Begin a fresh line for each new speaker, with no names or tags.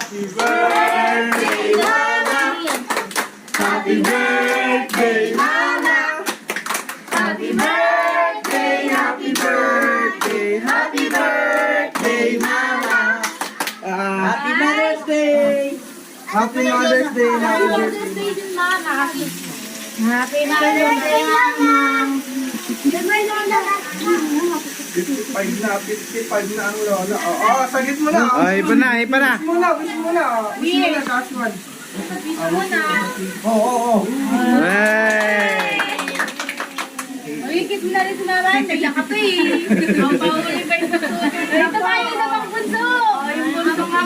Happy birthday, Mama. Happy birthday, Mama. Happy birthday, happy birthday, happy birthday, Mama. Happy Mother's Day. Happy Mother's Day, happy birthday.
Happy birthday, Mama.
55 na ang lola. Oo, sagit mo na.
Ay, iba na, iba na.
Wish mo na, wish mo na. Wish mo na, Joshua. Oo.
Hey!
Ulikit mo na rin si Mama. Naiyak ka pa eh. Ang pauli pa yung bunso. Ito tayo na pang bunso. Yung bunso ka.